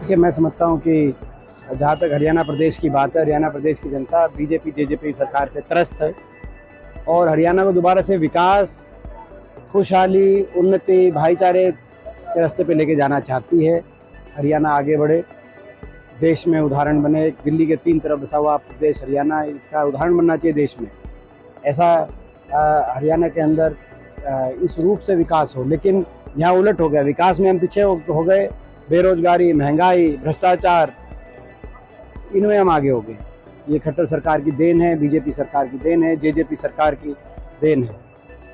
देखिए, मैं समझता हूँ कि जहाँ तक हरियाणा प्रदेश की बात है, हरियाणा प्रदेश की जनता बीजेपी जेजेपी सरकार से त्रस्त है और हरियाणा को दोबारा से विकास, खुशहाली, उन्नति, भाईचारे के रास्ते पे लेके जाना चाहती है। हरियाणा आगे बढ़े, देश में उदाहरण बने। दिल्ली के 3 तरफ बसा हुआ प्रदेश हरियाणा, इसका उदाहरण बनना चाहिए देश में। ऐसा हरियाणा के अंदर इस रूप से विकास हो, लेकिन यहाँ उलट हो गया। विकास में हम पीछे हो गए, बेरोजगारी, महंगाई, भ्रष्टाचार, इनमें हम आगे हो गए। ये खट्टर सरकार की देन है, बीजेपी सरकार की देन है, जेजेपी सरकार की देन है।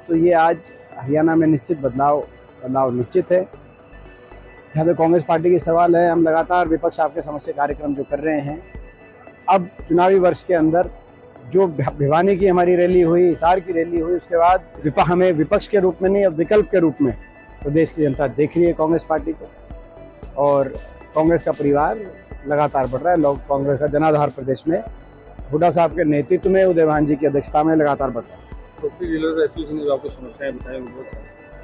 तो ये आज हरियाणा में निश्चित बदलाव निश्चित है। यहाँ पे कांग्रेस पार्टी की सवाल है, हम लगातार विपक्ष आपके समस्या कार्यक्रम जो कर रहे हैं, अब चुनावी वर्ष के अंदर जो भिवानी की हमारी रैली हुई, हिसार की रैली हुई, उसके बाद हमें विपक्ष के रूप में नहीं, अब विकल्प के रूप में प्रदेश की जनता देख रही है कांग्रेस पार्टी को, और कांग्रेस का परिवार लगातार बढ़ रहा है। लोग कांग्रेस का जनाधार प्रदेश में हुड्डा साहब के नेतृत्व में, उदयभान जी की अध्यक्षता में लगातार बढ़ रहा है। प्रॉपर्टी डीलर एसोसिएशन ने आपको समस्याएं बताई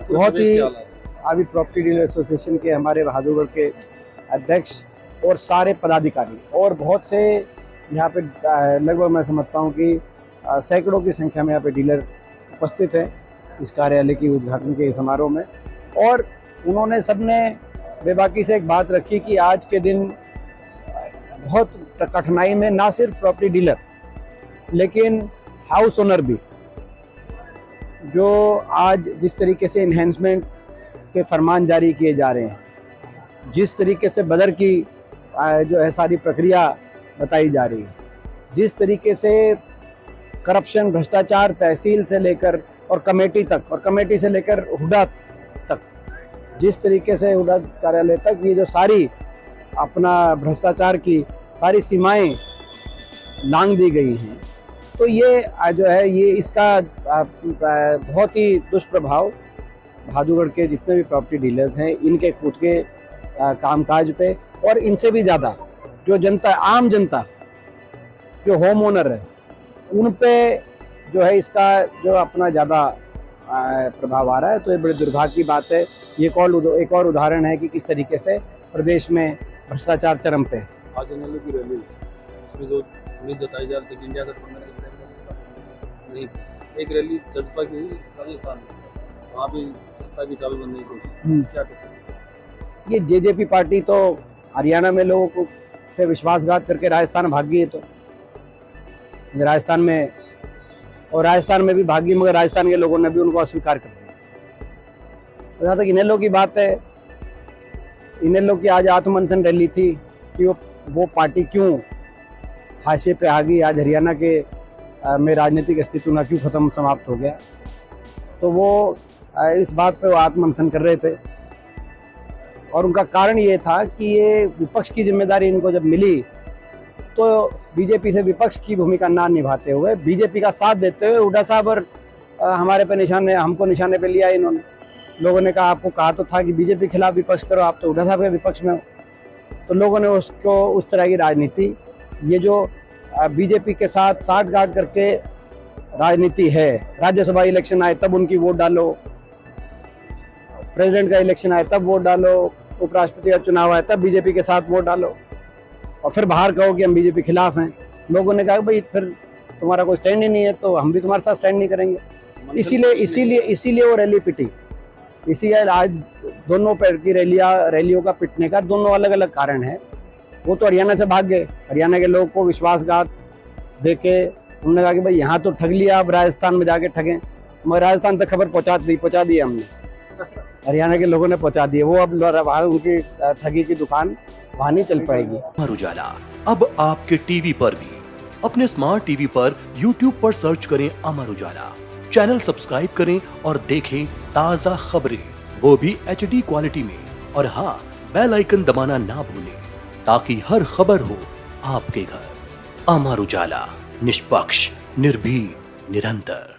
बहुत ही अभी प्रॉपर्टी डीलर एसोसिएशन के हमारे बहादुरगढ़ के अध्यक्ष और सारे पदाधिकारी और बहुत से यहाँ पे लगभग मैं समझता हूँ कि सैकड़ों की संख्या में यहाँ पे डीलर उपस्थित हैं इस कार्यालय की उद्घाटन के समारोह में। और उन्होंने सबने बेबाकी से एक बात रखी कि आज के दिन बहुत कठिनाई में ना सिर्फ प्रॉपर्टी डीलर लेकिन हाउस ओनर भी, जो आज जिस तरीके से इन्हेंसमेंट के फरमान जारी किए जा रहे हैं, जिस तरीके से बदर की जो है सारी प्रक्रिया बताई जा रही है, जिस तरीके से करप्शन, भ्रष्टाचार तहसील से लेकर और कमेटी तक, और कमेटी से लेकर हुड्डा तक, जिस तरीके से हुड्डा कार्यालय तक ये जो सारी अपना भ्रष्टाचार की सारी सीमाएं लांघ दी गई हैं, तो ये जो है ये इसका बहुत ही दुष्प्रभाव बहादुरगढ़ के जितने भी प्रॉपर्टी डीलर्स हैं इनके खुद के कामकाज पे, और इनसे भी ज़्यादा जो जनता, आम जनता, जो होम ओनर है, उन पे जो है इसका जो अपना ज़्यादा प्रभाव आ रहा है। तो ये बड़े दुर्भाग्य की बात है। ये एक और उदाहरण है कि किस तरीके से प्रदेश में भ्रष्टाचार चरम पे है। आज एनएलओ की रैली, उसमें जो उम्मीद जताई जा रही थी कि इंडिया गठबंधन नहीं, एक रैली जज्बा की हुई राजस्थान में, वहाँ भी सत्ता की चाबी बनने की कोशिश, क्या कहते? ये जेजेपी पार्टी तो हरियाणा में लोगों को से विश्वासघात करके राजस्थान भाग गई है। तो राजस्थान में, और राजस्थान में भी भागी, मगर राजस्थान के लोगों ने भी उनको अस्वीकार कर दिया। तो जहाँ तक इनेलो की बात है, इनेलो की आज आत्ममंथन रैली थी कि वो पार्टी क्यों हाशिए पे आ गई, आज हरियाणा के में राजनीतिक अस्तित्व न क्यों खत्म समाप्त हो गया। तो वो इस बात पे वो आत्ममंथन कर रहे थे, और उनका कारण ये था कि ये विपक्ष की जिम्मेदारी इनको जब मिली तो बीजेपी से विपक्ष की भूमिका ना निभाते हुए, बीजेपी का साथ देते हुए हुड्डा साहब और हमारे पे हमको निशाने पे लिया इन्होंने। लोगों ने कहा, आपको कहा तो था कि बीजेपी के खिलाफ विपक्ष करो, आप तो हुड्डा साहब के विपक्ष में हो। तो लोगों ने उसको उस तरह की राजनीति, ये जो बीजेपी के साथ साठगांठ करके राजनीति है, राज्यसभा इलेक्शन आए तब उनकी वोट डालो, प्रेसिडेंट का इलेक्शन आए तब वोट डालो, उपराष्ट्रपति का चुनाव आए तब बीजेपी के साथ वोट डालो, और फिर बाहर कहो कि हम बीजेपी खिलाफ हैं। लोगों ने कहा भाई फिर तुम्हारा कोई स्टैंड ही नहीं है तो हम भी तुम्हारे साथ स्टैंड नहीं करेंगे। इसीलिए वो रैली पिटी। इसीलिए आज दोनों पैर की रैलियों का पिटने का दोनों अलग अलग कारण है। वो तो हरियाणा से भाग गए, हरियाणा के लोगों को विश्वासघात देके उन्होंने कहा कि भाई यहाँ तो ठग लिया, अब राजस्थान में जाके ठगें, मगर राजस्थान तक खबर पहुँचा दी हमने, हरियाणा के लोगों ने पहुंचा दिए। वो अब उनकी ठगी की दुकान वहां नहीं चल पाएगी। अमर उजाला अब आपके टीवी पर भी। अपने स्मार्ट टीवी पर YouTube पर सर्च करें अमर उजाला, चैनल सब्सक्राइब करें और देखें ताज़ा खबरें, वो भी HD क्वालिटी में। और हाँ, बेल आइकन दबाना ना भूलें ताकि हर खबर हो आपके घर। अमर उजाला, निष्पक्ष, निर्भीक, निरंतर।